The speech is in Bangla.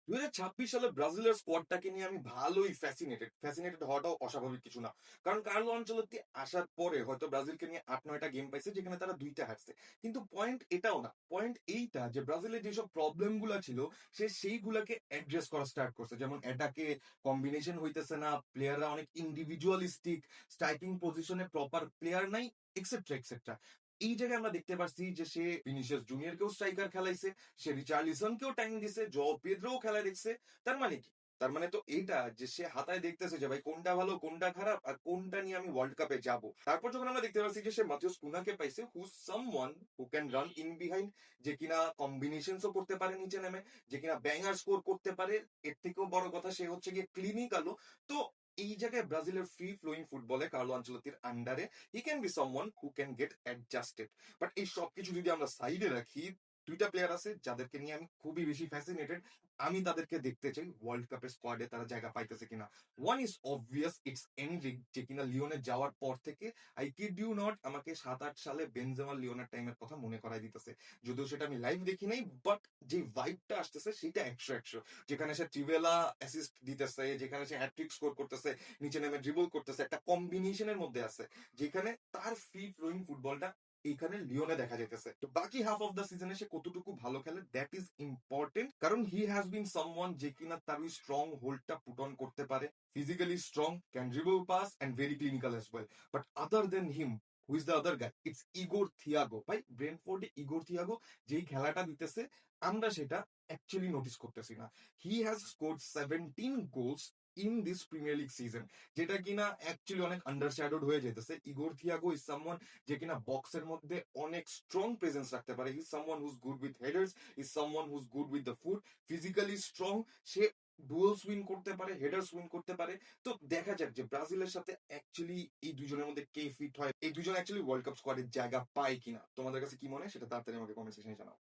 2026 সালে ব্রাজিলের স্কোয়াডটাকে নিয়ে আমি ভালোই ফ্যাসিনেটেড হওয়াটাও অস্বাভাবিক কিছু না। কারণ কার্লো আনচেলত্তি আসার পরে হয়তো ব্রাজিলকে নিয়ে 8-9টা গেম পাইছে যেখানে তারা 2টা হারছে। কিন্তু পয়েন্ট এটাও না। পয়েন্ট এইটা যে ব্রাজিলের যেসব প্রবলেম গুলা ছিল সে সেইগুলাকে অ্যাড্রেস করা স্টার্ট করছে। যেমন এটাকে কম্বিনেশন হইতেছে না, প্লেয়াররা অনেক ইন্ডিভিজুয়ালিস্টিক, স্ট্রাইকিং পজিশনে প্রপার প্লেয়ার নাই, এক্সেট্রা এক্সেট্রা। এই জায়গায় আমরা দেখতে পারছি যে সে ভিনিসিয়াস জুনিয়রকেও স্ট্রাইকার খেলাইছে, সে রিচার্লিসনকেও টাইম দিছে, পেদ্রোও খেলা দেখছে। তার মানে কি? তার মানে তো এইটা যে সে হাতায় দেখতেছে যে ভাই কোনটা ভালো কোনটা খারাপ আর কোনটা নিয়ে আমি ওয়ার্ল্ড কাপে যাব। তারপর যখন আমরা দেখতে পাচ্ছি যে সে মাথিউস কুনাকে পাইছে, who someone who can run in behind, যে কিনা কম্বিনেশনসও করতে পারে নিচে নেমে, যে কিনা ব্যাঙ্গার স্কোর করতে পারে। এর থেকেও বড় কথা সে হচ্ছে গিয়ে ক্লিনিক্যালও। তো এই জায়গায় ব্রাজিলের ফ্রি ফ্লোয়িং ফুটবলে কার্লো আনচেলত্তির আন্ডারে he can be someone who can get adjusted. But এই সবকিছু যদি আমরা সাইডে রাখি, 2টা প্লেয়ার আছে যাদেরকে নিয়ে আমি খুবই বেশি ফ্যাসিনেটেড। আমি তাদেরকে দেখতে চাই ওয়ার্ল্ড কাপের স্কোয়াডে তারা জায়গা পাইতেছে কিনা। One is obvious, it's Enrique, যে কিনা লিওনে যাওয়ার পর থেকে আই কিড ইউ নট আমাকে 7-8 সালে বেনজেমা লিওনের টাইমের কথা মনে করাই দিতেছে। যদিও সেটা আমি লাইভ দেখি নাই, বাট যে ভাইবটা আসতেছে সেটা 100-100। যেখানে সে ট্রিভেলা অ্যাসিস্ট দিতেছে, যেখানে সে হ্যাট্রিক স্কোর করতেছে, নিচে নেমে ড্রিবল করতেছে, একটা কম্বিনেশনের মধ্যে আছে যেখানে তার ফ্রি ফ্লোয়িং ফুটবলটা এইখানে লিওনে দেখা যাইতেছে। তো বাকি হাফ অফ দ্য সিজনে সে কতটুকু ভালো খেলে দ্যাট ইজ ইম্পর্টেন্ট, কারণ হি হ্যাজ বিন সামওয়ান যে কিনা তার ওই স্ট্রং হোল্ডটা পুট অন করতে পারে, physically strong, can dribble pass and very clinical as well. But other than him, who is the other guy? It's Igor Thiago. ভাই ব্রেনফোর্ডে ইগোর থিয়াগো যেই খেলাটা দিতেছে আমরা সেটা অ্যাকচুয়ালি নোটিস করতেছি না। He has scored 17 goals in this premier league season, যেটা কিনা অ্যাকচুয়ালি অনেক আন্ডারশ্যাডোড হয়ে যেতেছে। ইগোর থিয়াগো ইজ সামওয়ান যে কিনা বক্সের মধ্যে অনেক স্ট্রং প্রেজেন্স রাখতে পারে। Is someone whose good with headers, is someone whose good with the foot, physically strong. সে ডুয়েলস উইন করতে পারে, হেডার্স উইন করতে পারে। তো দেখা যাক যে ব্রাজিলের সাথে অ্যাকচুয়ালি এই দুজনের মধ্যে কে ফিট হয়, এই দুজন অ্যাকচুয়ালি ওয়ার্ল্ড কাপ স্কোয়াডের জায়গা পায় কিনা। তোমাদের কাছে কি মনে হয় সেটা তাড়াতাড়ি আমাকে কমেন্ট সেকশনে জানাও।